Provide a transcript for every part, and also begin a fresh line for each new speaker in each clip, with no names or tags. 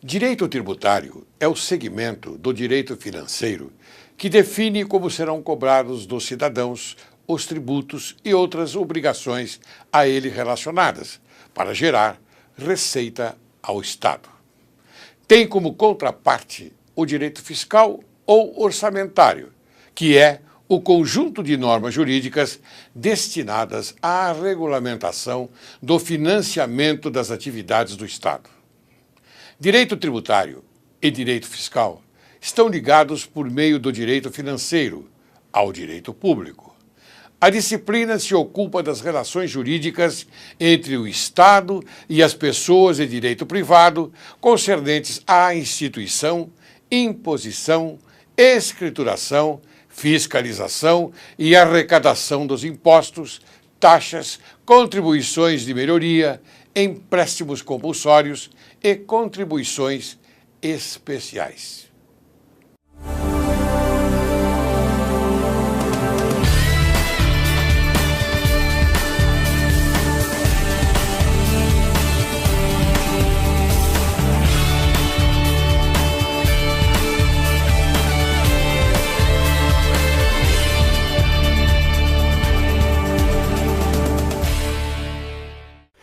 Direito tributário é o segmento do direito financeiro que define como serão cobrados dos cidadãos os tributos e outras obrigações a ele relacionadas, para gerar receita ao Estado. Tem como contraparte o direito fiscal ou orçamentário, que é o conjunto de normas jurídicas destinadas à regulamentação do financiamento das atividades do Estado. Direito tributário e direito fiscal estão ligados por meio do direito financeiro ao direito público. A disciplina se ocupa das relações jurídicas entre o Estado e as pessoas de direito privado concernentes à instituição, imposição, escrituração, fiscalização e arrecadação dos impostos, taxas, contribuições de melhoria, empréstimos compulsórios e contribuições especiais.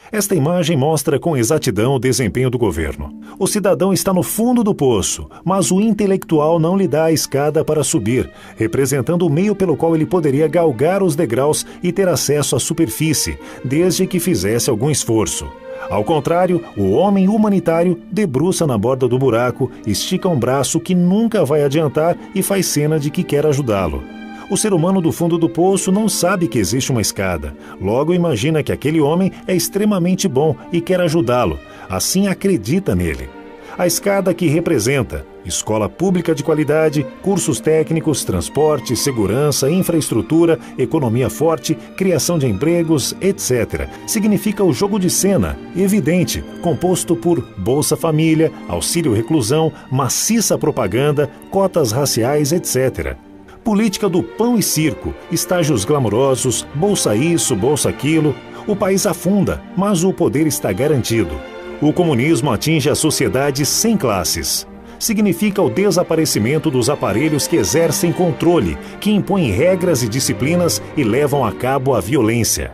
Esta imagem mostra com exatidão o desempenho do governo. O cidadão está no fundo do poço, mas o intelectual não lhe dá a escada para subir, representando o meio pelo qual ele poderia galgar os degraus e ter acesso à superfície, desde que fizesse algum esforço. Ao contrário, o homem humanitário debruça na borda do buraco, estica um braço que nunca vai adiantar e faz cena de que quer ajudá-lo. O ser humano do fundo do poço não sabe que existe uma escada. Logo imagina que aquele homem é extremamente bom e quer ajudá-lo. Assim acredita nele. A escada que representa escola pública de qualidade, cursos técnicos, transporte, segurança, infraestrutura, economia forte, criação de empregos, etc. Significa o jogo de cena, evidente, composto por Bolsa Família, auxílio reclusão, maciça propaganda, cotas raciais, etc. Política do pão e circo, estágios glamourosos, bolsa isso, bolsa aquilo. O país afunda, mas o poder está garantido. O comunismo atinge a sociedade sem classes. Significa o desaparecimento dos aparelhos que exercem controle, que impõem regras e disciplinas e levam a cabo a violência.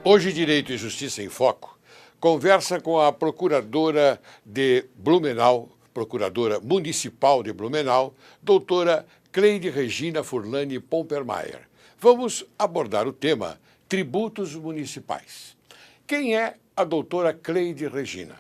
Hoje, Direito e Justiça em Foco conversa com a procuradora de Blumenau, procuradora municipal de Blumenau, doutora Cleide Regina Furlani Pompermayer. Vamos abordar o tema tributos municipais. Quem é a doutora Cleide Regina?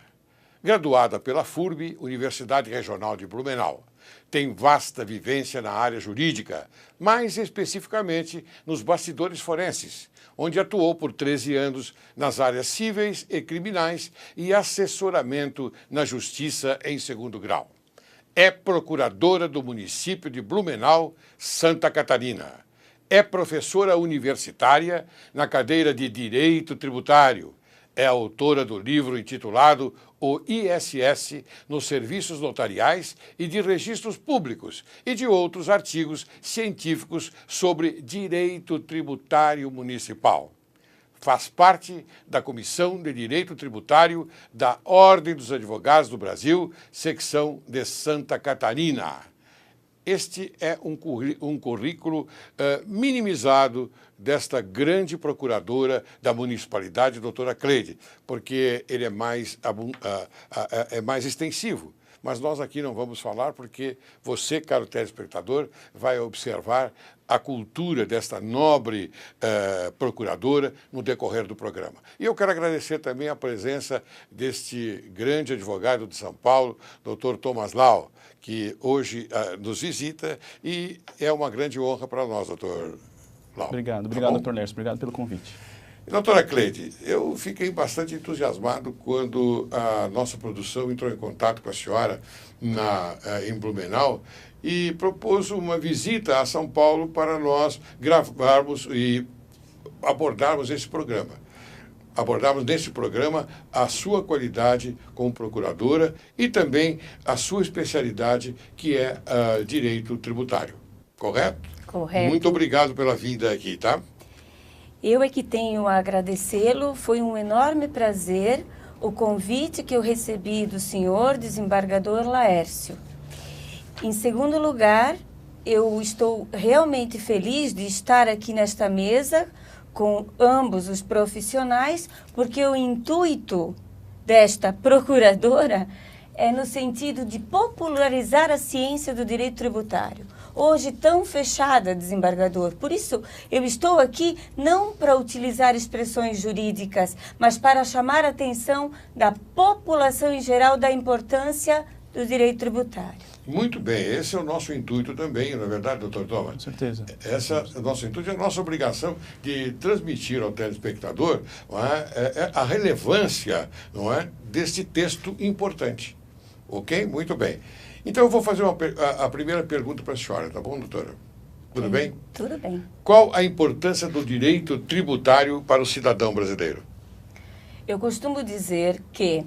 Graduada pela FURB, Universidade Regional de Blumenau. Tem vasta vivência na área jurídica, mais especificamente nos bastidores forenses, onde atuou por 13 anos nas áreas cíveis e criminais e assessoramento na justiça em segundo grau. É procuradora do município de Blumenau, Santa Catarina. É professora universitária na cadeira de Direito Tributário. É autora do livro intitulado O ISS nos Serviços Notariais e de Registros Públicos e de outros artigos científicos sobre direito tributário municipal. Faz parte da Comissão de Direito Tributário da Ordem dos Advogados do Brasil, secção de Santa Catarina. Este é um currículo minimizado desta grande procuradora da municipalidade, doutora Cleide, porque ele é mais extensivo. Mas nós aqui não vamos falar porque você, caro telespectador, vai observar a cultura desta nobre procuradora no decorrer do programa. E eu quero agradecer também a presença deste grande advogado de São Paulo, doutor Thomas Lau, que hoje nos visita e é uma grande honra para nós, doutor Lau.
Obrigado, doutor Lércio, obrigado pelo convite.
Doutora Cleide, eu fiquei bastante entusiasmado quando a nossa produção entrou em contato com a senhora em Blumenau e propôs uma visita a São Paulo para nós gravarmos e abordarmos esse programa. Abordarmos nesse programa a sua qualidade como procuradora e também a sua especialidade, que é direito tributário. Correto?
Correto.
Muito obrigado pela vinda aqui, tá?
Eu é que tenho a agradecê-lo, foi um enorme prazer o convite que eu recebi do senhor desembargador Laércio. Em segundo lugar, eu estou realmente feliz de estar aqui nesta mesa com ambos os profissionais, porque o intuito desta procuradora é no sentido de popularizar a ciência do direito tributário. Hoje tão fechada, desembargador. Por isso, eu estou aqui não para utilizar expressões jurídicas, mas para chamar a atenção da população em geral da importância do direito tributário.
Muito bem, esse é o nosso intuito também, não é verdade, doutor Thomas?
Com certeza.
Esse é o nosso intuito, é a nossa obrigação de transmitir ao telespectador, não é, a relevância, não é, deste texto importante. Ok? Muito bem. Então eu vou fazer a primeira pergunta para a senhora, tá bom, doutora? Tudo bem?
Tudo bem.
Qual a importância do direito tributário para o cidadão brasileiro?
Eu costumo dizer que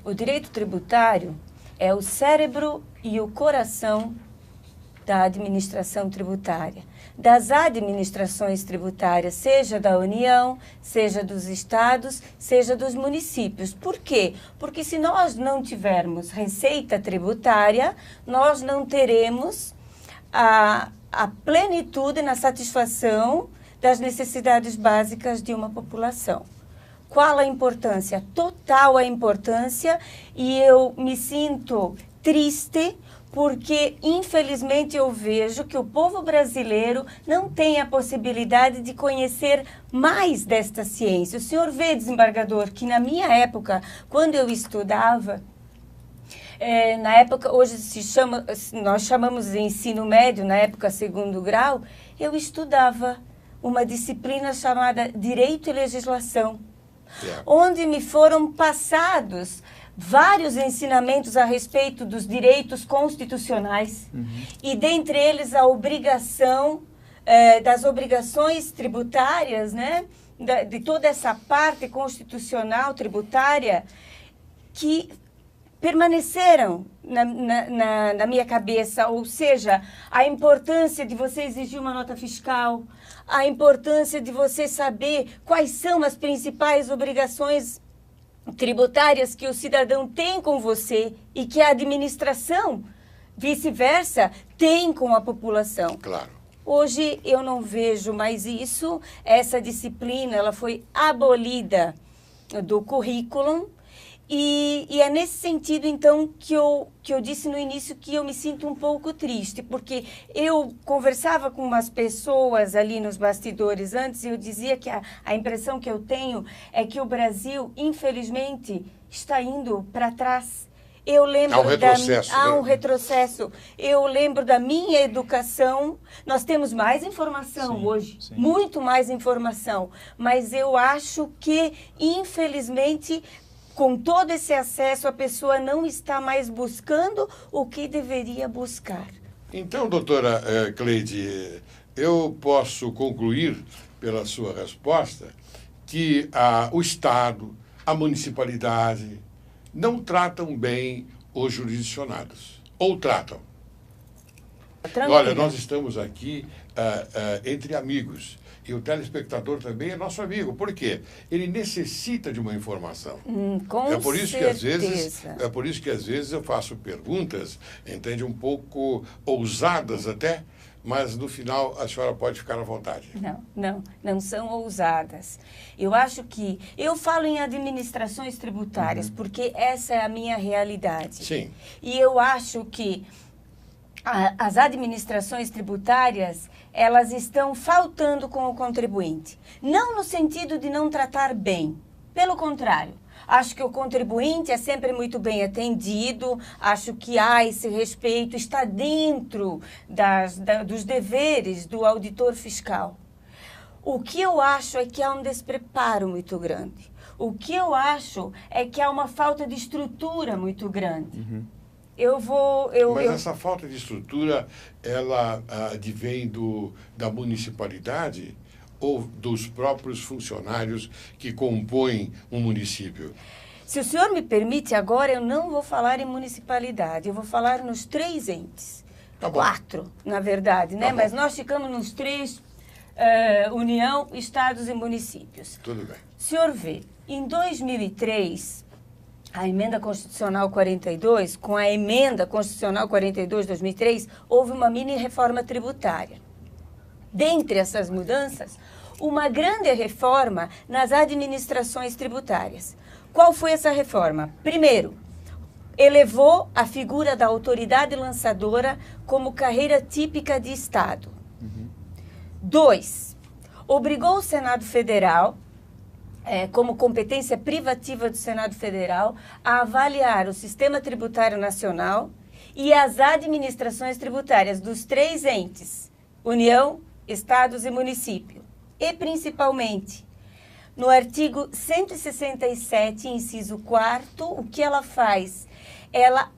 o direito tributário é o cérebro e o coração da administração tributária, das administrações tributárias, seja da União, seja dos estados, seja dos municípios. Por quê? Porque se nós não tivermos receita tributária, nós não teremos a plenitude na satisfação das necessidades básicas de uma população. Qual a importância? Total a importância, e eu me sinto triste porque, infelizmente, eu vejo que o povo brasileiro não tem a possibilidade de conhecer mais desta ciência. O senhor vê, desembargador, que na minha época, quando eu estudava, na época, hoje nós chamamos de ensino médio, na época segundo grau, eu estudava uma disciplina chamada Direito e Legislação, onde me foram passados vários ensinamentos a respeito dos direitos constitucionais, e dentre eles a obrigação, das obrigações tributárias, né, de toda essa parte constitucional tributária que permaneceram na minha cabeça, ou seja, a importância de você exigir uma nota fiscal, a importância de você saber quais são as principais obrigações tributárias que o cidadão tem com você e que a administração, vice-versa, tem com a população.
Claro.
Hoje eu não vejo mais isso, essa disciplina ela foi abolida do currículo. E é nesse sentido, então, que eu disse no início que eu me sinto um pouco triste, porque eu conversava com umas pessoas ali nos bastidores antes e eu dizia que a impressão que eu tenho é que o Brasil, infelizmente, está indo para trás. Eu lembro
há um retrocesso.
Há um retrocesso. Eu lembro da minha educação. Nós temos mais informação hoje, muito mais informação, mas eu acho que, infelizmente, com todo esse acesso, a pessoa não está mais buscando o que deveria buscar.
Então, doutora Cleide, eu posso concluir, pela sua resposta, que o Estado, a municipalidade, não tratam bem os jurisdicionados. Ou tratam?
Tranquilo.
Olha, nós estamos aqui entre amigos. E o telespectador também é nosso amigo. Por quê? Ele necessita de uma informação.
Com
por isso
certeza.
É por isso que às vezes eu faço perguntas, entende, um pouco ousadas até, mas no final a senhora pode ficar à vontade.
Não são ousadas. Eu acho que... Eu falo em administrações tributárias, porque essa é a minha realidade.
Sim.
E eu acho que as administrações tributárias, elas estão faltando com o contribuinte. Não no sentido de não tratar bem, pelo contrário. Acho que o contribuinte é sempre muito bem atendido, acho que há esse respeito, está dentro dos deveres do auditor fiscal. O que eu acho é que há um despreparo muito grande. O que eu acho é que há uma falta de estrutura muito grande.
Mas essa falta de estrutura, ela advém da municipalidade ou dos próprios funcionários que compõem um município?
Se o senhor me permite, agora eu não vou falar em municipalidade, eu vou falar nos 3 entes.
Tá bom.
4, na verdade, né?
Tá bom.
Mas nós ficamos nos 3, União, estados e municípios.
Tudo bem.
O senhor vê, em 2003, a Emenda Constitucional 42, com a Emenda Constitucional 42 de 2003, houve uma mini-reforma tributária. Dentre essas mudanças, uma grande reforma nas administrações tributárias. Qual foi essa reforma? Primeiro, elevou a figura da autoridade lançadora como carreira típica de Estado. 2, obrigou o Senado Federal, como competência privativa do Senado Federal, a avaliar o sistema tributário nacional e as administrações tributárias dos 3 entes, União, Estados e município. E, principalmente, no artigo 167, inciso 4º, o que ela faz? Ela,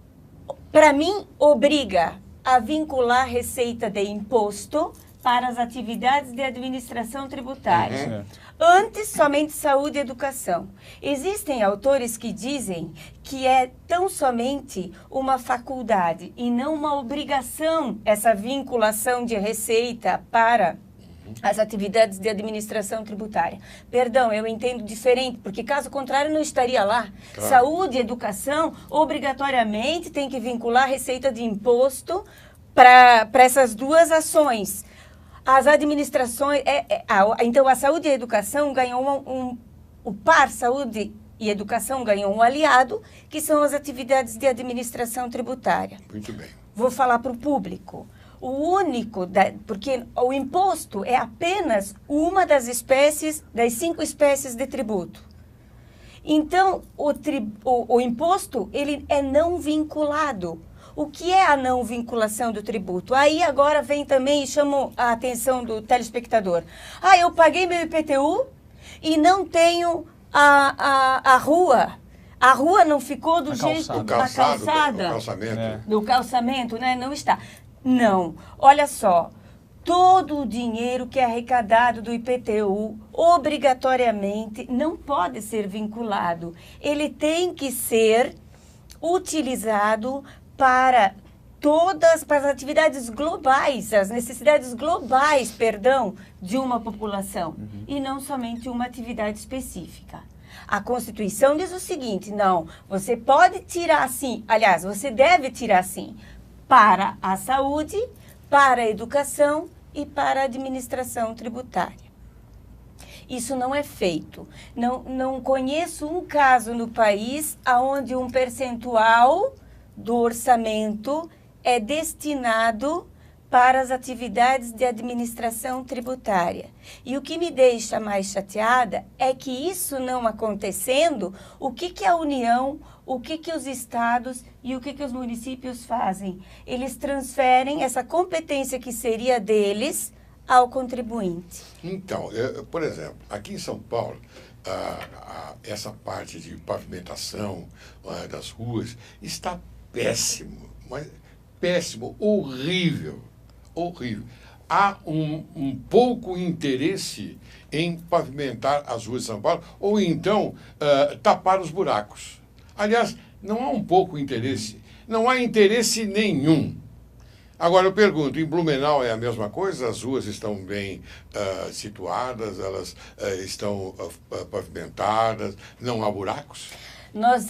para mim, obriga a vincular receita de imposto para as atividades de administração tributária. Antes, somente saúde e educação. Existem autores que dizem que é tão somente uma faculdade e não uma obrigação essa vinculação de receita para as atividades de administração tributária. Perdão, eu entendo diferente, porque caso contrário não estaria lá. Claro. Saúde e educação obrigatoriamente tem que vincular receita de imposto para essas duas ações. As administrações, então a saúde e a educação ganhou o par saúde e educação ganhou um aliado, que são as atividades de administração tributária.
Muito bem.
Vou falar para o público. O único, porque o imposto é apenas uma das 5 espécies de tributo. Então, o imposto, ele é não vinculado. O que é a não vinculação do tributo? Aí agora vem também e chamo a atenção do telespectador. Eu paguei meu IPTU e não tenho a rua. A rua não ficou do jeito...
A calçada.
Do calçamento, né? Não está. Não. Olha só. Todo o dinheiro que é arrecadado do IPTU, obrigatoriamente, não pode ser vinculado. Ele tem que ser utilizado para as atividades globais, as necessidades globais, de uma população, e não somente uma atividade específica. A Constituição diz o seguinte, não, você pode tirar sim, aliás, você deve tirar sim, para a saúde, para a educação e para a administração tributária. Isso não é feito. Não conheço um caso no país onde um percentual do orçamento é destinado para as atividades de administração tributária. E o que me deixa mais chateada é que isso não acontecendo, o que a União, o que os estados e o que os municípios fazem? Eles transferem essa competência que seria deles ao contribuinte.
Então, por exemplo, aqui em São Paulo, essa parte de pavimentação das ruas está péssimo, mas péssimo, horrível. Há um pouco interesse em pavimentar as ruas de São Paulo ou então tapar os buracos. Aliás, não há um pouco interesse, não há interesse nenhum. Agora eu pergunto, em Blumenau é a mesma coisa? As ruas estão bem situadas, elas estão pavimentadas, não há buracos?
Nós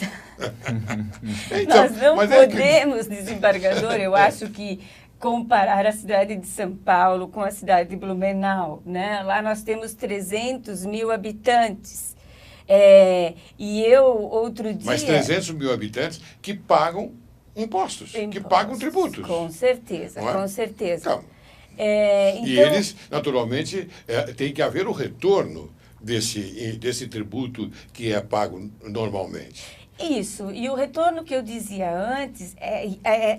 não podemos, desembargador, eu acho que comparar a cidade de São Paulo com a cidade de Blumenau, né? Lá nós temos 300 mil habitantes. E eu, outro dia...
Mas 300 mil habitantes que pagam impostos, que pagam tributos.
Com certeza, com certeza.
Então,
então...
E eles, naturalmente, tem que haver o retorno desse tributo que é pago normalmente.
Isso, e o retorno que eu dizia antes,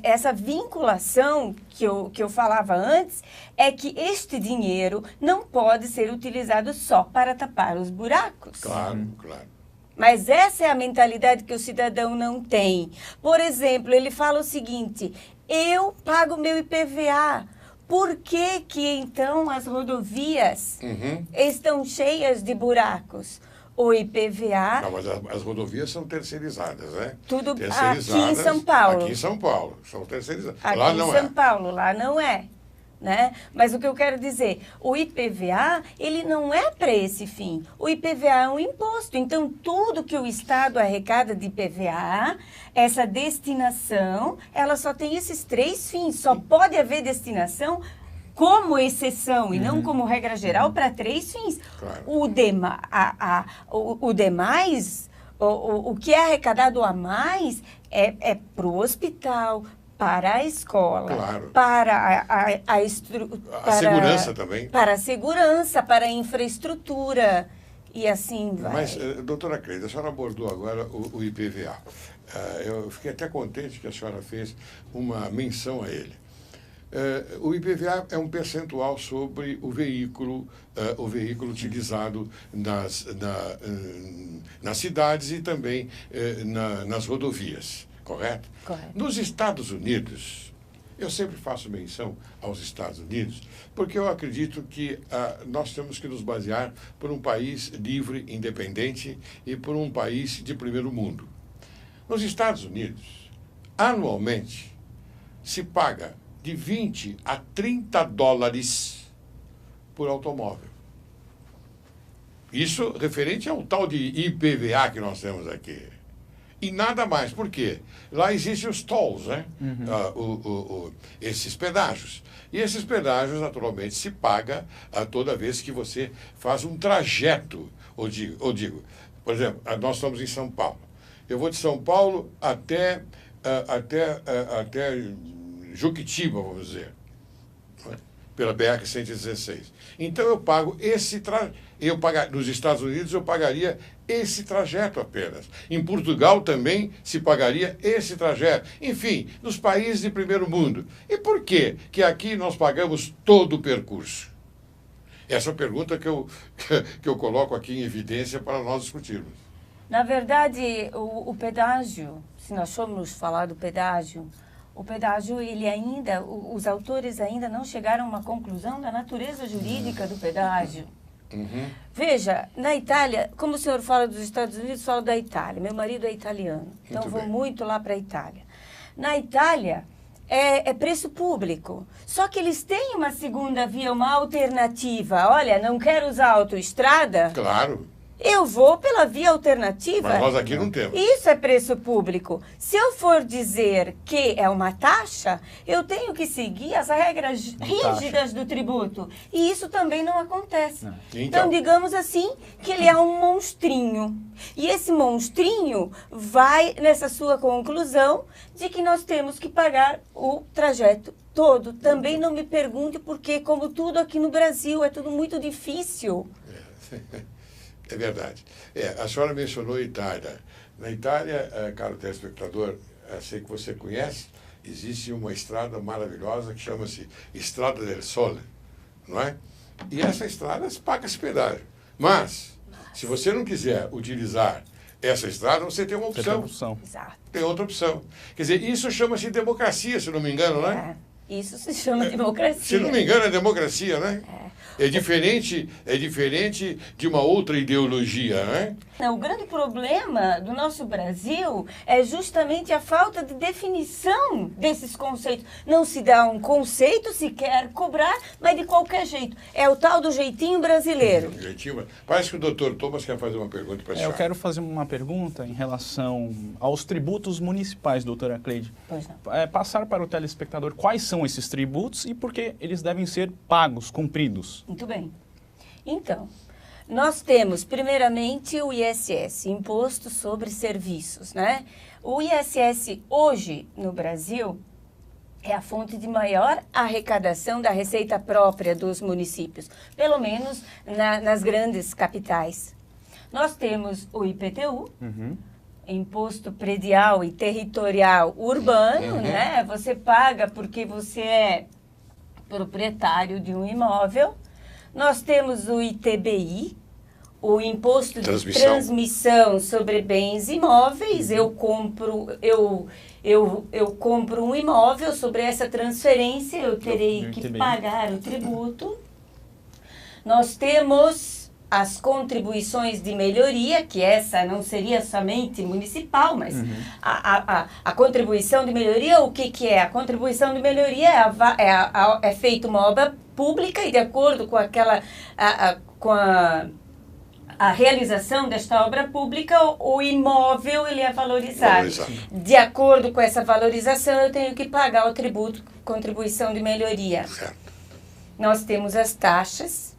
essa vinculação que eu falava antes, é que este dinheiro não pode ser utilizado só para tapar os buracos.
Claro, claro.
Mas essa é a mentalidade que o cidadão não tem. Por exemplo, ele fala o seguinte, eu pago meu IPVA, por que então as rodovias estão cheias de buracos? O IPVA...
Não, mas as rodovias são terceirizadas, né?
Tudo
terceirizadas,
aqui em São Paulo.
Aqui em São Paulo, são terceirizadas.
Aqui
lá não
em São Paulo, lá não é. né? Mas o que eu quero dizer, o IPVA, ele não é para esse fim. O IPVA é um imposto. Então, tudo que o Estado arrecada de IPVA, essa destinação, ela só tem esses 3 fins. Só pode haver destinação como exceção e não como regra geral para 3 fins.
Claro.
O demais, o que é arrecadado a mais é para o hospital, para a escola,
Claro.
para
A segurança também.
para a segurança, para a infraestrutura e assim vai.
Mas, doutora Cleide, a senhora abordou agora o IPVA. Eu fiquei até contente que a senhora fez uma menção a ele. O IPVA é um percentual sobre o veículo utilizado nas cidades e também nas rodovias, correto?
Correto.
Nos Estados Unidos, eu sempre faço menção aos Estados Unidos, porque eu acredito que nós temos que nos basear por um país livre, independente e por um país de primeiro mundo. Nos Estados Unidos, anualmente, se paga de 20 a 30 dólares por automóvel. Isso referente ao tal de IPVA que nós temos aqui. E nada mais. Por quê? Lá existem os tolls, né? Esses pedágios. E esses pedágios, naturalmente, se paga toda vez que você faz um trajeto. Ou digo, por exemplo, nós estamos em São Paulo. Eu vou de São Paulo até Juquitiba, vamos dizer, pela BR-116. Então eu pago esse trajeto. Nos Estados Unidos eu pagaria esse trajeto apenas. Em Portugal também se pagaria esse trajeto. Enfim, nos países de primeiro mundo. E por que aqui nós pagamos todo o percurso? Essa é a pergunta que eu coloco aqui em evidência para nós discutirmos.
Na verdade, o pedágio, se nós formos falar do pedágio, o pedágio, os autores ainda não chegaram a uma conclusão da natureza jurídica do pedágio. Veja, na Itália, como o senhor fala dos Estados Unidos, falo da Itália. Meu marido é italiano, então vou muito lá para a Itália. Na Itália, é preço público. Só que eles têm uma segunda via, uma alternativa. Olha, não quero usar a autoestrada?
Claro.
Eu vou pela via alternativa.
Mas nós aqui não temos.
Isso é preço público. Se eu for dizer que é uma taxa, eu tenho que seguir as regras rígidas do tributo. E isso também não acontece. Então, digamos assim, que ele é um monstrinho. E esse monstrinho vai nessa sua conclusão de que nós temos que pagar o trajeto todo. Também não me pergunte porque, como tudo aqui no Brasil, é tudo muito difícil.
É verdade. A senhora mencionou a Itália. Na Itália, caro telespectador, sei que você conhece, existe uma estrada maravilhosa que chama-se Estrada del Sole, não é? E essa estrada paga-se pedágio. Mas, se você não quiser utilizar essa estrada, você tem uma opção.
Exato.
Tem outra opção. Quer dizer, isso chama-se democracia, se não me engano, né?
Isso se chama democracia.
Se não me engano, é democracia, né? É diferente de uma outra ideologia, né?
O grande problema do nosso Brasil é justamente a falta de definição desses conceitos. Não se dá um conceito, se quer cobrar, mas de qualquer jeito. É o tal do jeitinho brasileiro.
Parece que o doutor Thomas quer fazer uma pergunta para a senhora.
Eu quero fazer uma pergunta em relação aos tributos municipais, doutora Cleide.
Pois não.
Passar para o telespectador quais são esses tributos e por que eles devem ser pagos, cumpridos.
Muito bem. Então, nós temos, primeiramente, o ISS, Imposto sobre Serviços, né? O ISS, hoje, no Brasil, é a fonte de maior arrecadação da receita própria dos municípios, pelo menos nas grandes capitais. Nós temos o IPTU, Imposto Predial e Territorial Urbano, né? Você paga porque você é proprietário de um imóvel. Nós temos o ITBI, o Imposto de Transmissão sobre Bens Imóveis. Eu compro um imóvel, sobre essa transferência eu terei que pagar o tributo. Nós temos as contribuições de melhoria, que essa não seria somente municipal, mas a contribuição de melhoria, o que é? A contribuição de melhoria é feita uma obra pública e de acordo com a realização desta obra pública, o imóvel ele é valorizado. De acordo com essa valorização, eu tenho que pagar o tributo, contribuição de melhoria.
Certo.
Nós temos as taxas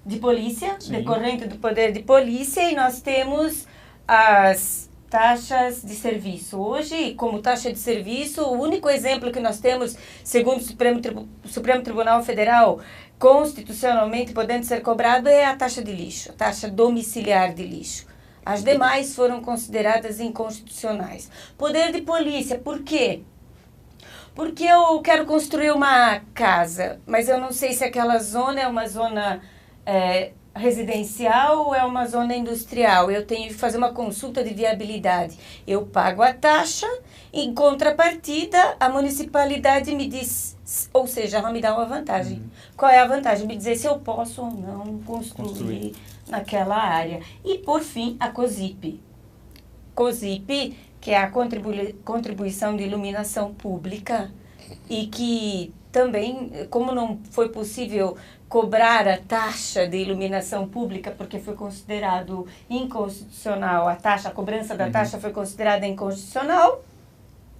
de polícia, decorrente do poder de polícia, e nós temos as taxas de serviço. Hoje, como taxa de serviço, o único exemplo que nós temos, segundo o Supremo Tribunal Federal, constitucionalmente podendo ser cobrado, é a taxa de lixo, a taxa domiciliar de lixo. As demais foram consideradas inconstitucionais. Poder de polícia, por quê? Porque eu quero construir uma casa, mas eu não sei se aquela zona é uma zona residencial ou é uma zona industrial. Eu tenho que fazer uma consulta de viabilidade. Eu pago a taxa, em contrapartida, a municipalidade me diz, ou seja, ela me dá uma vantagem. Qual é a vantagem? Me dizer se eu posso ou não construir naquela área. E, por fim, a COSIP. COSIP, que é a contribuição de iluminação pública, e que também, como não foi possível cobrar a taxa de iluminação pública, porque foi considerado inconstitucional, a cobrança da taxa foi considerada inconstitucional,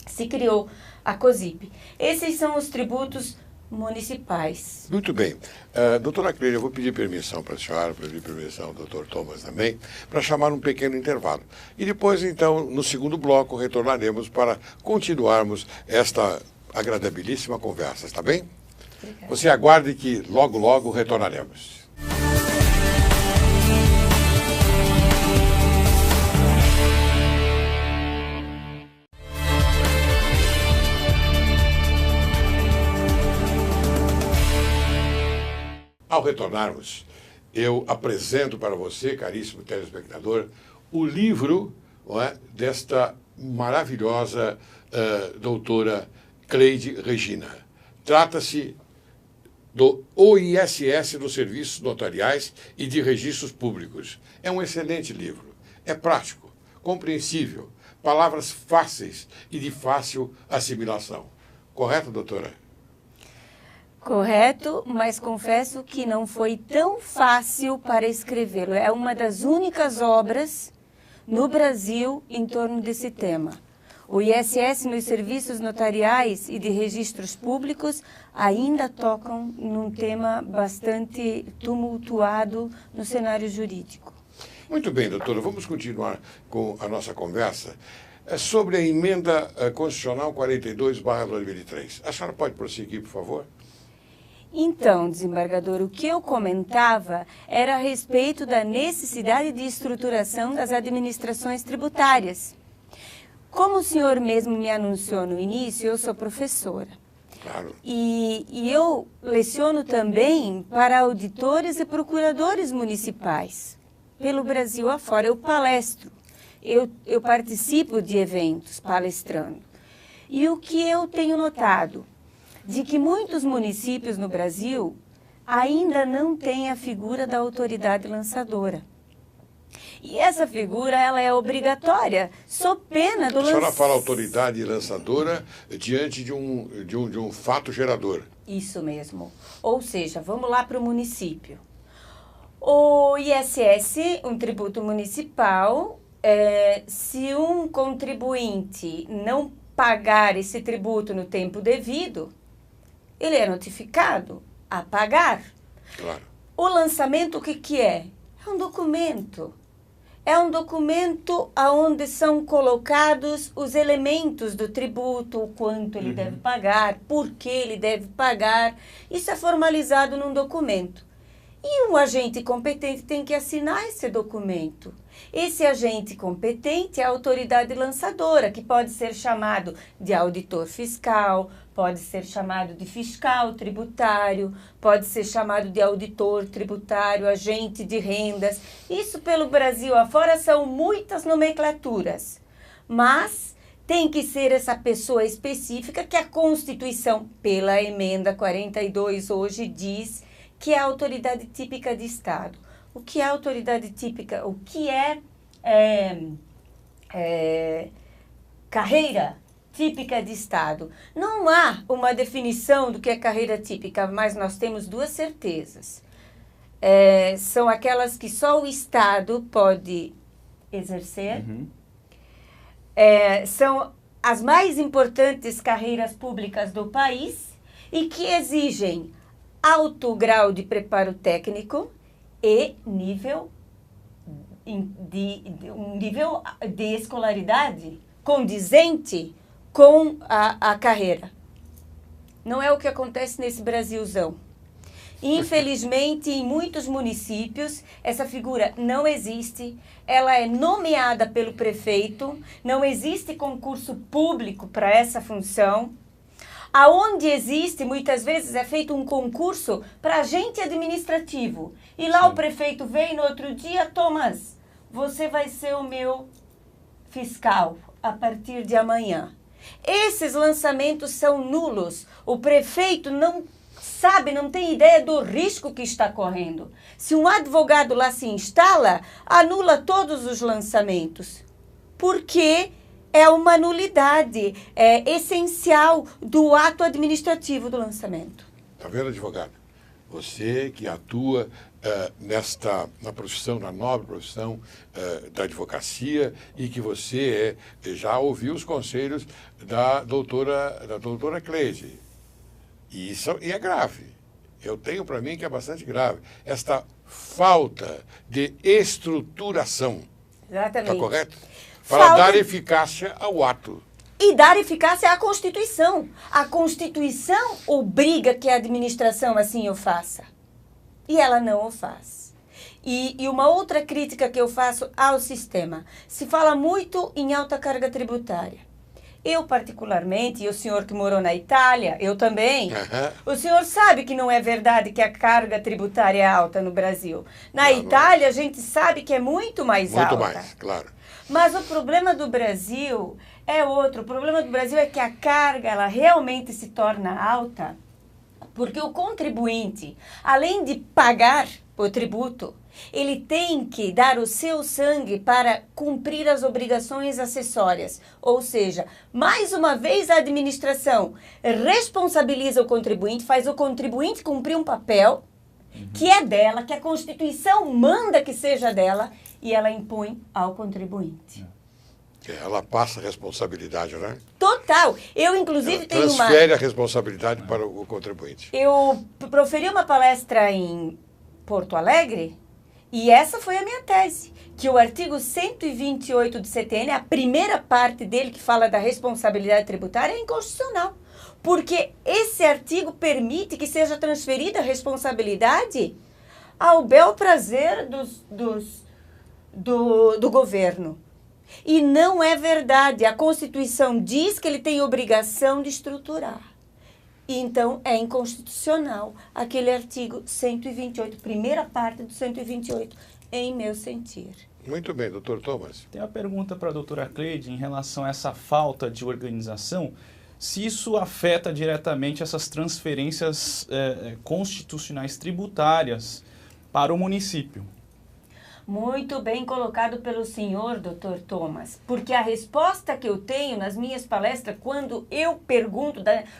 se criou a COSIP. Esses são os tributos municipais.
Muito bem. Doutora Cleide, eu vou pedir permissão para a senhora, pedir permissão ao doutor Thomas também, para chamar um pequeno intervalo. E depois, então, no segundo bloco, retornaremos para continuarmos esta agradabilíssima conversa, está bem? Obrigada. Você aguarde que logo, logo retornaremos. Ao retornarmos, eu apresento para você, caríssimo telespectador, o livro, não é, desta maravilhosa doutora Cleide Regina. Trata-se do OISS dos Serviços Notariais e de Registros Públicos. É um excelente livro. É prático, compreensível, palavras fáceis e de fácil assimilação. Correto, doutora?
Correto, mas confesso que não foi tão fácil para escrevê-lo. É uma das únicas obras no Brasil em torno desse tema. O ISS nos serviços notariais e de registros públicos ainda tocam num tema bastante tumultuado no cenário jurídico.
Muito bem, doutora. Vamos continuar com a nossa conversa sobre a emenda constitucional 42/2003. A senhora pode prosseguir, por favor?
Então, desembargador, o que eu comentava era a respeito da necessidade de estruturação das administrações tributárias. Como o senhor mesmo me anunciou no início, eu sou professora.
Claro.
E eu leciono também para auditores e procuradores municipais. Pelo Brasil afora, eu palestro. Eu participo de eventos palestrando. E o que eu tenho notado? De que muitos municípios no Brasil ainda não têm a figura da autoridade lançadora. E essa figura, ela é obrigatória, sob pena do...
A senhora fala autoridade lançadora diante de um fato gerador.
Isso mesmo. Ou seja, vamos lá para o município. O ISS, um tributo municipal, se um contribuinte não pagar esse tributo no tempo devido, ele é notificado a pagar.
Claro.
O lançamento, o que é? É um documento. É um documento onde são colocados os elementos do tributo, o quanto ele deve pagar, por que ele deve pagar. Isso é formalizado num documento. E um agente competente tem que assinar esse documento. Esse agente competente é a autoridade lançadora, que pode ser chamado de auditor fiscal, pode ser chamado de fiscal tributário, pode ser chamado de auditor tributário, agente de rendas. Isso pelo Brasil afora são muitas nomenclaturas, mas tem que ser essa pessoa específica que a Constituição, pela emenda 42, hoje diz que é a autoridade típica de Estado. O que é autoridade típica? O que é carreira típica de Estado? Não há uma definição do que é carreira típica, mas nós temos duas certezas. São aquelas que só o Estado pode exercer. São as mais importantes carreiras públicas do país e que exigem alto grau de preparo técnico e um nível de escolaridade condizente com a carreira. Não é o que acontece nesse Brasilzão. Infelizmente, em muitos municípios, essa figura não existe, ela é nomeada pelo prefeito, não existe concurso público para essa função. Aonde existe, muitas vezes, é feito um concurso para agente administrativo. E lá o prefeito vem no outro dia, Thomas, você vai ser o meu fiscal a partir de amanhã. Esses lançamentos são nulos. O prefeito não sabe, não tem ideia do risco que está correndo. Se um advogado lá se instala, anula todos os lançamentos. Porque é uma nulidade essencial do ato administrativo do lançamento.
Está vendo, advogado? Você que atua na profissão, na nobre profissão da advocacia e que você já ouviu os conselhos da doutora Cleide. E é grave. Eu tenho para mim que é bastante grave. Esta falta de estruturação.
Exatamente.
Está correto? Para dar eficácia ao ato.
E dar eficácia à Constituição. A Constituição obriga que a administração assim o faça. E ela não o faz. E uma outra crítica que eu faço ao sistema. Se fala muito em alta carga tributária. Eu, particularmente, e o senhor que morou na Itália, eu também, o senhor sabe que não é verdade que a carga tributária é alta no Brasil. Na Itália, a gente sabe que é muito mais alta.
Muito mais, claro.
Mas o problema do Brasil é outro. O problema do Brasil é que a carga, ela realmente se torna alta porque o contribuinte, além de pagar o tributo, ele tem que dar o seu sangue para cumprir as obrigações acessórias. Ou seja, mais uma vez a administração responsabiliza o contribuinte, faz o contribuinte cumprir um papel que é dela, que a Constituição manda que seja dela, e ela impõe ao contribuinte.
Ela passa a responsabilidade, né?
Total. Eu, inclusive, tenho uma...
Transfere a responsabilidade para o contribuinte.
Eu proferi uma palestra em Porto Alegre, e essa foi a minha tese, que o artigo 128 do CTN, a primeira parte dele que fala da responsabilidade tributária, é inconstitucional. Porque esse artigo permite que seja transferida a responsabilidade ao bel prazer do governo. E não é verdade. A Constituição diz que ele tem obrigação de estruturar. E então é inconstitucional aquele artigo 128, primeira parte do 128, em meu sentir.
Muito bem, doutor Thomas.
Tem uma pergunta para a doutora Cleide em relação a essa falta de organização, se isso afeta diretamente essas transferências constitucionais tributárias para o município.
Muito bem colocado pelo senhor, doutor Thomas, porque a resposta que eu tenho nas minhas palestras, quando eu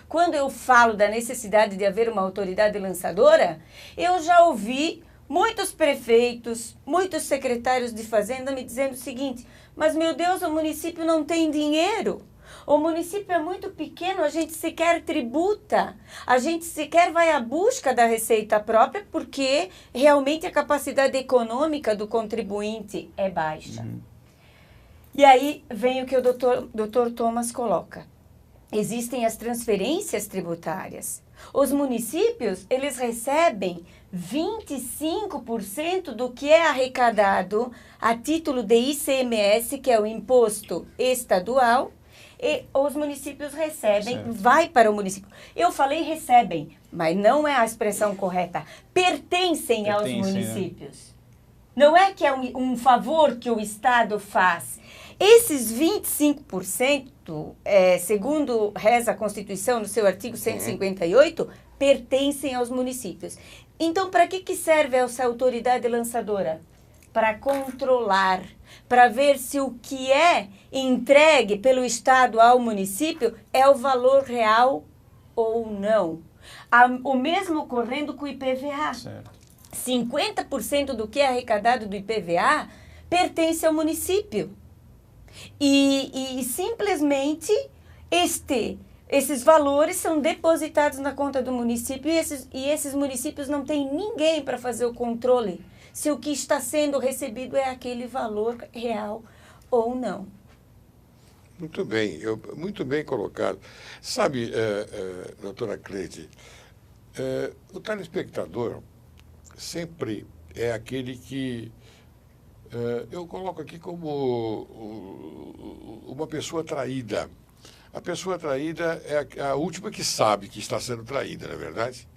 quando eu falo da necessidade de haver uma autoridade lançadora, eu já ouvi muitos prefeitos, muitos secretários de fazenda me dizendo o seguinte: mas meu Deus, o município não tem dinheiro. O município é muito pequeno, a gente sequer tributa, a gente sequer vai à busca da receita própria porque realmente a capacidade econômica do contribuinte é baixa. E aí vem o que o doutor Thomas coloca. Existem as transferências tributárias. Os municípios, eles recebem 25% do que é arrecadado a título de ICMS, que é o imposto estadual, e os municípios recebem, vai para o município. Eu falei recebem, mas não é a expressão correta. Pertencem aos municípios. Não é que é um favor que o Estado faz. Esses 25%, segundo reza a Constituição, no seu artigo 158, pertencem aos municípios. Então, para que serve essa autoridade lançadora? Para controlar, para ver se o que é entregue pelo Estado ao município é o valor real ou não. O mesmo ocorrendo com o IPVA.
Certo.
50% do que é arrecadado do IPVA pertence ao município. E simplesmente esses valores são depositados na conta do município e esses municípios não têm ninguém para fazer o controle se o que está sendo recebido é aquele valor real ou não.
Muito bem, muito bem colocado. Sabe, doutora Cleide, o telespectador sempre é aquele que eu coloco aqui como uma pessoa traída. A pessoa traída é a última que sabe que está sendo traída, não é verdade?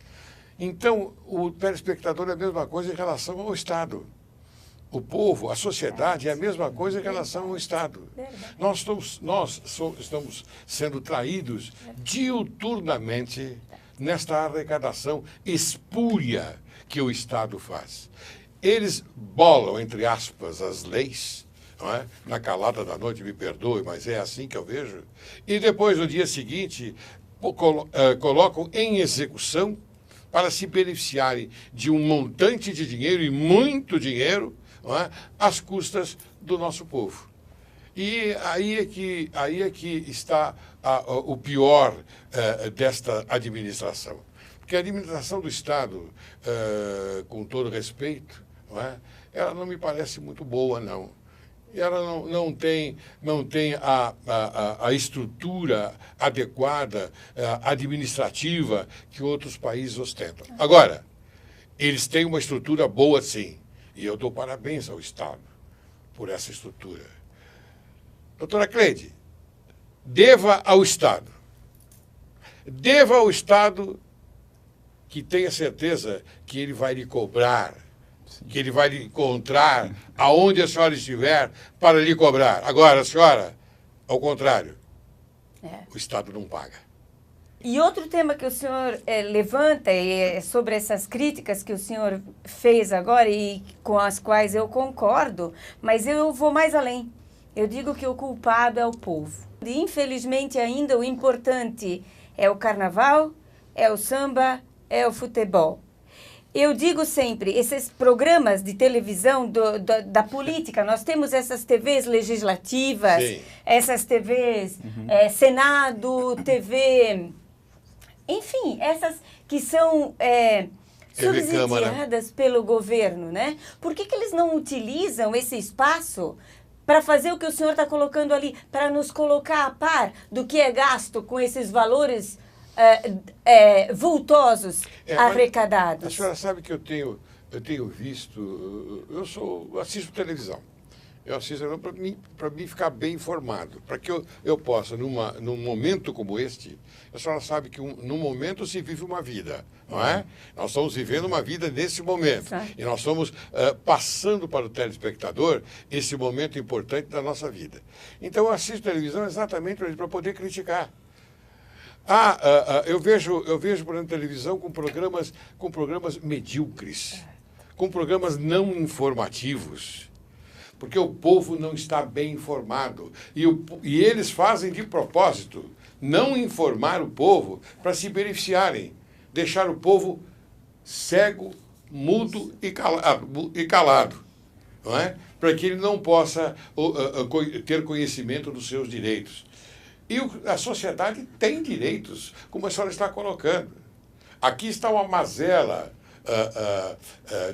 Então, o telespectador é a mesma coisa em relação ao Estado. O povo, a sociedade é a mesma coisa em relação ao Estado. Nós estamos sendo traídos diuturnamente nesta arrecadação espúria que o Estado faz. Eles bolam, entre aspas, as leis, não é? Na calada da noite, me perdoe, mas é assim que eu vejo. E depois, no dia seguinte, colocam em execução para se beneficiarem de um montante de dinheiro, e muito dinheiro, não é? Às custas do nosso povo. E aí é que está o pior desta administração. Porque a administração do Estado, com todo respeito, não é? Ela não me parece muito boa, não. Ela não tem a estrutura adequada, administrativa, que outros países ostentam. Agora, eles têm uma estrutura boa, sim. E eu dou parabéns ao Estado por essa estrutura. Doutora Cleide, deva ao Estado que tenha certeza que ele vai lhe cobrar, que ele vai lhe encontrar aonde a senhora estiver para lhe cobrar. Agora, a senhora, ao contrário, o Estado não paga.
E outro tema que o senhor levanta é sobre essas críticas que o senhor fez agora e com as quais eu concordo, mas eu vou mais além. Eu digo que o culpado é o povo. E, infelizmente, ainda o importante é o carnaval, é o samba, é o futebol. Eu digo sempre, esses programas de televisão da política, nós temos essas TVs legislativas, sim, essas TVs, Senado, TV... Enfim, essas que são subsidiadas pelo governo, né? Por que eles não utilizam esse espaço para fazer o que o senhor está colocando ali, para nos colocar a par do que é gasto com esses valores vultosos arrecadados?
A senhora sabe que eu tenho visto, eu assisto televisão. Eu assisto para mim ficar bem informado, para que eu possa, num momento como este, a senhora sabe que num momento se vive uma vida, não é? Nós estamos vivendo uma vida nesse momento. E nós estamos passando para o telespectador esse momento importante da nossa vida. Então eu assisto televisão exatamente para poder criticar. Eu vejo, por exemplo, televisão com programas medíocres, com programas não informativos. Porque o povo não está bem informado. E eles fazem de propósito não informar o povo para se beneficiarem. Deixar o povo cego, mudo e calado. Não é? Para que ele não possa ter conhecimento dos seus direitos. E a sociedade tem direitos, como a senhora está colocando. Aqui está uma mazela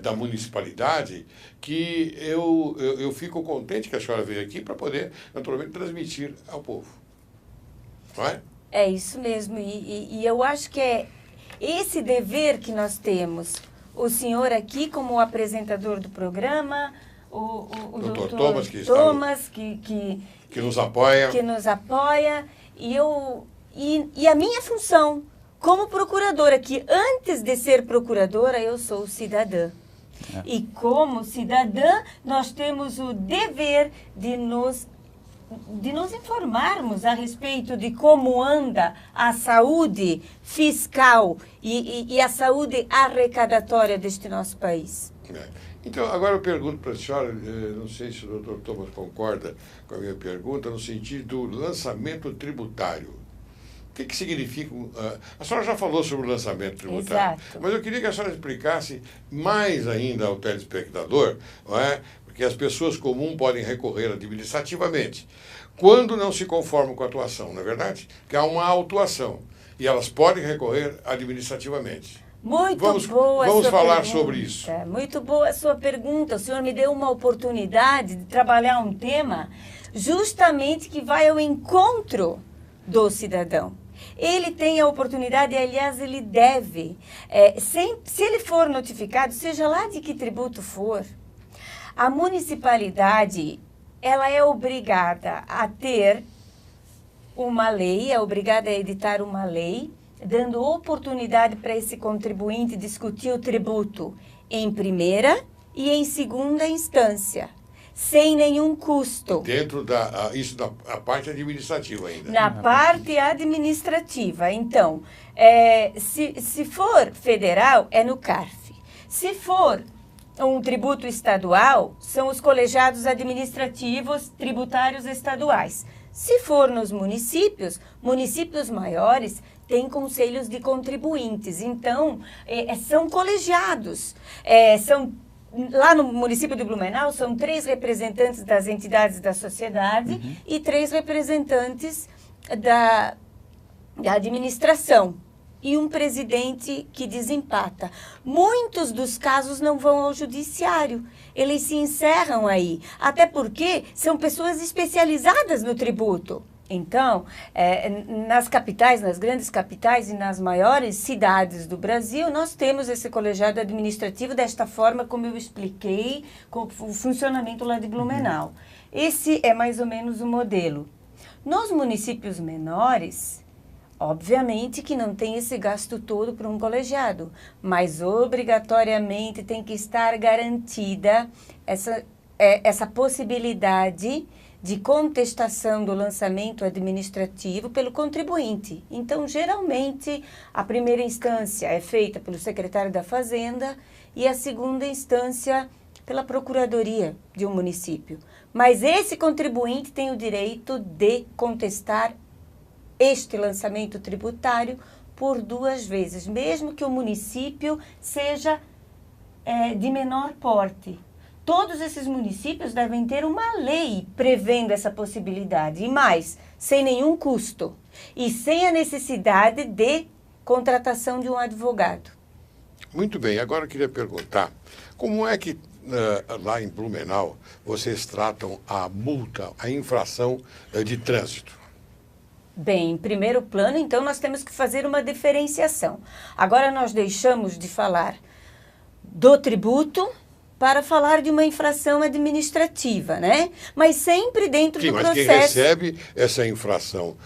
da municipalidade que eu fico contente que a senhora veio aqui para poder, naturalmente, transmitir ao povo. Não é?
É isso mesmo. E eu acho que é esse dever que nós temos. O senhor aqui como apresentador do programa, o doutor Thomas, que nos apoia. E a minha função como procuradora, que antes de ser procuradora, eu sou cidadã. E como cidadã, nós temos o dever de nos de nos informarmos a respeito de como anda a saúde fiscal e a saúde arrecadatória deste nosso país.
Então, agora eu pergunto para a senhora, não sei se o doutor Thomas concorda com a minha pergunta, no sentido do lançamento tributário. O que significa... a senhora já falou sobre o lançamento tributário,
Exato.
Mas eu queria que a senhora explicasse mais ainda ao telespectador, não é? Porque as pessoas comuns podem recorrer administrativamente, quando não se conformam com a atuação, não é verdade? Que há uma autuação, e elas podem recorrer administrativamente.
Muito boa
Vamos
sua
falar
pergunta.
sobre isso.
Muito boa a sua pergunta. O senhor me deu uma oportunidade de trabalhar um tema justamente que vai ao encontro do cidadão. Ele tem a oportunidade, e, aliás, ele deve, se ele for notificado, seja lá de que tributo for, a municipalidade, ela é obrigada a ter uma lei, é obrigada a editar uma lei, dando oportunidade para esse contribuinte discutir o tributo em primeira e em segunda instância, sem nenhum custo.
Dentro isso da parte administrativa ainda.
Na parte administrativa. Então, se for federal, é no CARF. Se for um tributo estadual, são os colegiados administrativos tributários estaduais. Se for nos municípios, municípios maiores têm conselhos de contribuintes. Então, são colegiados. Lá no município de Blumenau, são 3 representantes das entidades da sociedade e 3 representantes da administração. E um presidente que desempata. Muitos dos casos não vão ao judiciário, eles se encerram aí, até porque são pessoas especializadas no tributo. Então, nas capitais, nas grandes capitais e nas maiores cidades do Brasil, nós temos esse colegiado administrativo desta forma, como eu expliquei, com o funcionamento lá de Blumenau. Esse é mais ou menos o modelo. Nos municípios menores, obviamente que não tem esse gasto todo para um colegiado, mas obrigatoriamente tem que estar garantida essa possibilidade de contestação do lançamento administrativo pelo contribuinte. Então, geralmente, a primeira instância é feita pelo secretário da Fazenda e a segunda instância pela procuradoria de um município. Mas esse contribuinte tem o direito de contestar este lançamento tributário por 2 vezes, mesmo que o município seja de menor porte. Todos esses municípios devem ter uma lei prevendo essa possibilidade, e mais, sem nenhum custo e sem a necessidade de contratação de um advogado.
Muito bem, agora eu queria perguntar, como é que lá em Blumenau vocês tratam a multa, a infração de trânsito?
Bem, em primeiro plano, então, nós temos que fazer uma diferenciação. Agora nós deixamos de falar do tributo para falar de uma infração administrativa, né? Mas sempre dentro do processo... Sim,
mas quem recebe essa infração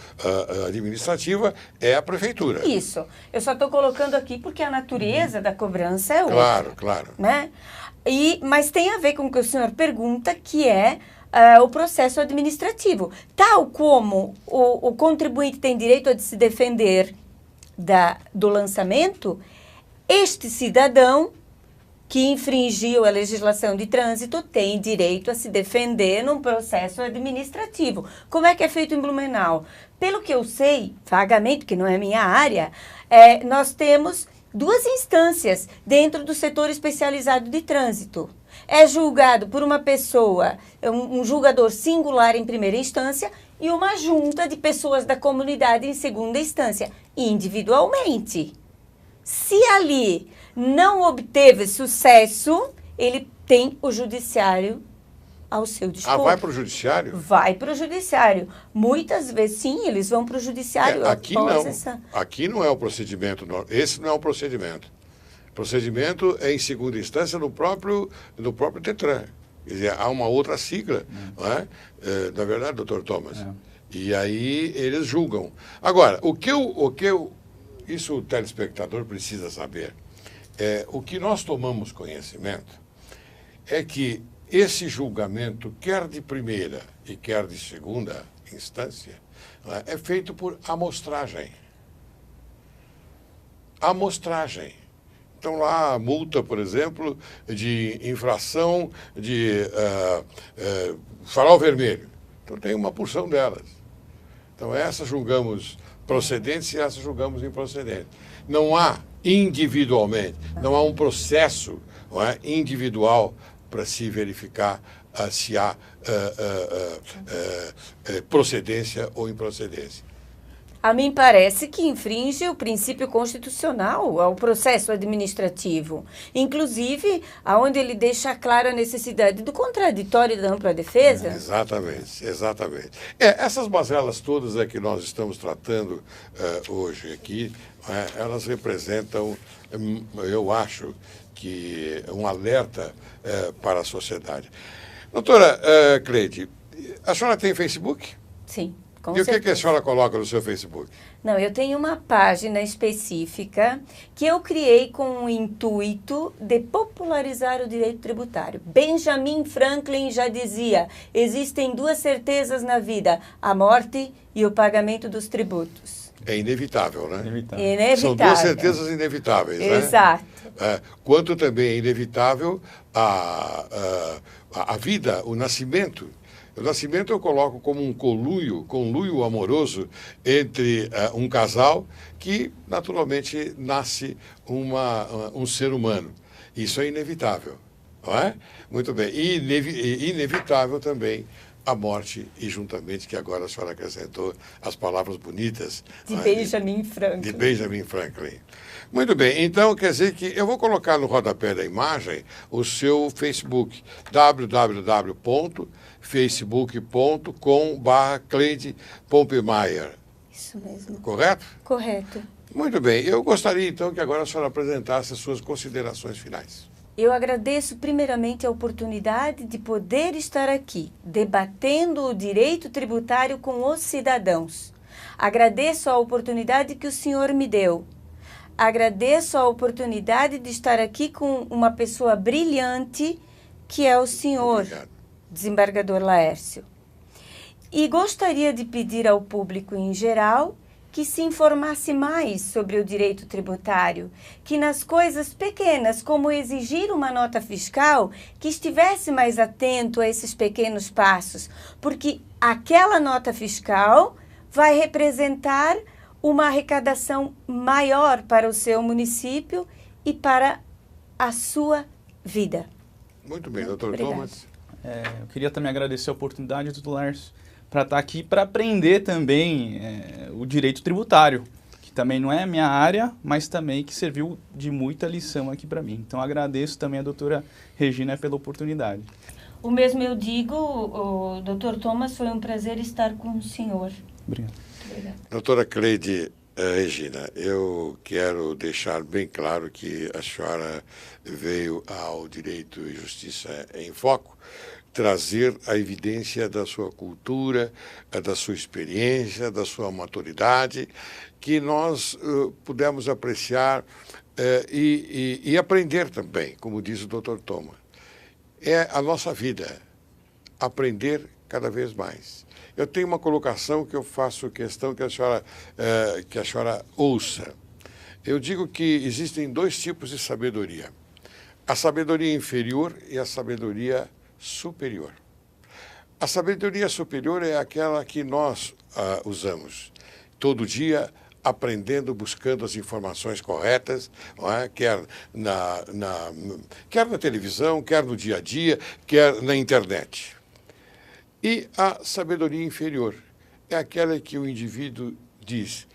administrativa é a prefeitura.
Isso. Eu só estou colocando aqui porque a natureza da cobrança é outra.
Claro, claro.
Né? Mas tem a ver com o que o senhor pergunta, que é o processo administrativo. Tal como o contribuinte tem direito a se defender do lançamento, este cidadão que infringiu a legislação de trânsito tem direito a se defender num processo administrativo. Como é que é feito em Blumenau? Pelo que eu sei, vagamente, que não é minha área, nós temos 2 instâncias dentro do setor especializado de trânsito. É julgado por uma pessoa, um julgador singular em primeira instância e uma junta de pessoas da comunidade em segunda instância, individualmente. Se ali não obteve sucesso, ele tem o judiciário ao seu dispor.
Vai para o judiciário?
Vai para o judiciário. Muitas vezes, sim, eles vão para o judiciário.
Aqui não. Aqui não é o procedimento. Esse não é o procedimento. O procedimento é em segunda instância no próprio Detran. Quer dizer, há uma outra sigla, não é? Na verdade, doutor Thomas. E aí eles julgam. Agora, isso o telespectador precisa saber. O que nós tomamos conhecimento é que esse julgamento, quer de primeira e quer de segunda instância, é feito por amostragem. Amostragem. Então, lá a multa, por exemplo, de infração de farol vermelho. Então, tem uma porção delas. Então, essa julgamos procedentes e essa julgamos improcedentes. Não há individualmente, não há um processo, não é, individual para se verificar se há procedência ou improcedência.
A mim parece que infringe o princípio constitucional ao processo administrativo, inclusive aonde ele deixa claro a necessidade do contraditório e da ampla defesa.
Exatamente, exatamente. Essas mazelas todas que nós estamos tratando hoje aqui, elas representam, eu acho, que um alerta para a sociedade. Doutora Cleide, a senhora tem Facebook?
Sim.
E o que a senhora coloca no seu Facebook?
Não, eu tenho uma página específica que eu criei com o intuito de popularizar o direito tributário. Benjamin Franklin já dizia, existem duas certezas na vida, a morte e o pagamento dos tributos.
É inevitável, né?
Inevitável.
São duas certezas inevitáveis, né?
Exato.
Quanto também é inevitável a vida, o nascimento. O nascimento eu coloco como um conluio amoroso entre um casal que, naturalmente, nasce um ser humano. Isso é inevitável, não é? Muito bem. E inevitável também a morte e, juntamente, que agora a senhora acrescentou as palavras bonitas.
De Benjamin Franklin. De
Benjamin Franklin. Muito bem, então quer dizer que eu vou colocar no rodapé da imagem o seu Facebook, www.facebook.com/Cleide Pompemeyer.
Isso mesmo.
Correto?
Correto.
Muito bem, eu gostaria então que agora a senhora apresentasse as suas considerações finais.
Eu agradeço primeiramente a oportunidade de poder estar aqui, debatendo o direito tributário com os cidadãos. Agradeço a oportunidade que o senhor me deu. Agradeço a oportunidade de estar aqui com uma pessoa brilhante, que é o senhor,
Obrigado.
desembargador Laércio. E gostaria de pedir ao público em geral que se informasse mais sobre o direito tributário, que nas coisas pequenas, como exigir uma nota fiscal, que estivesse mais atento a esses pequenos passos, porque aquela nota fiscal vai representar uma arrecadação maior para o seu município e para a sua vida.
Muito bem, doutor
Obrigada.
Thomas.
Eu queria também agradecer a oportunidade, doutor Laércio, para estar aqui para aprender também o direito tributário, que também não é a minha área, mas também que serviu de muita lição aqui para mim. Então agradeço também a doutora Regina pela oportunidade.
O mesmo eu digo, doutor Thomas, foi um prazer estar com o senhor.
Obrigado.
Obrigada.
Doutora Cleide Regina, eu quero deixar bem claro que a senhora veio ao Direito e Justiça em Foco trazer a evidência da sua cultura, da sua experiência, da sua maturidade, que nós pudemos apreciar e aprender também, como diz o doutor Thomas. É a nossa vida, aprender cada vez mais. Eu tenho uma colocação que eu faço questão que a senhora ouça. Eu digo que existem dois tipos de sabedoria. A sabedoria inferior e a sabedoria superior. A sabedoria superior é aquela que nós usamos todo dia, aprendendo, buscando as informações corretas, não é? quer na televisão, quer no dia a dia, quer na internet. E a sabedoria inferior é aquela que o indivíduo diz,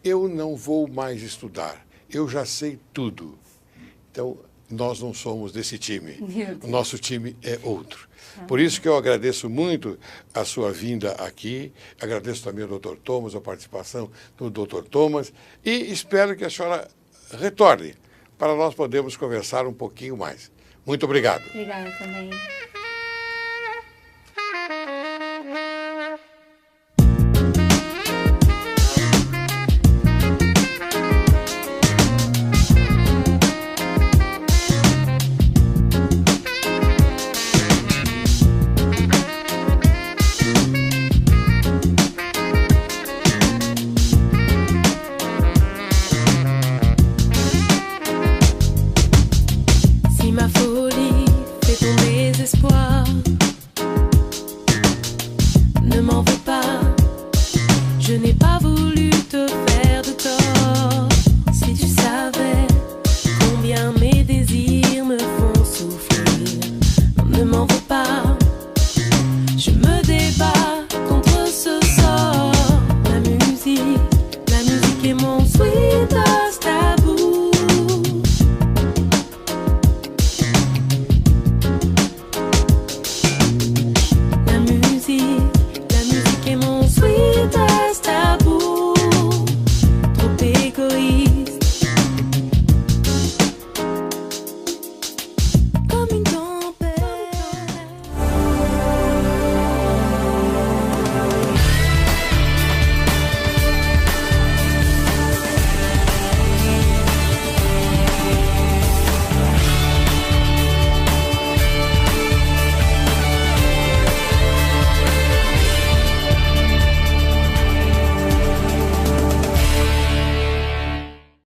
eu não vou mais estudar, eu já sei tudo. Então, nós não somos desse time, o nosso time é outro. Por isso que eu agradeço muito a sua vinda aqui, agradeço também ao Dr. Thomas, a participação do Dr. Thomas, e espero que a senhora retorne para nós podermos conversar um pouquinho mais. Muito obrigado.
Obrigada também.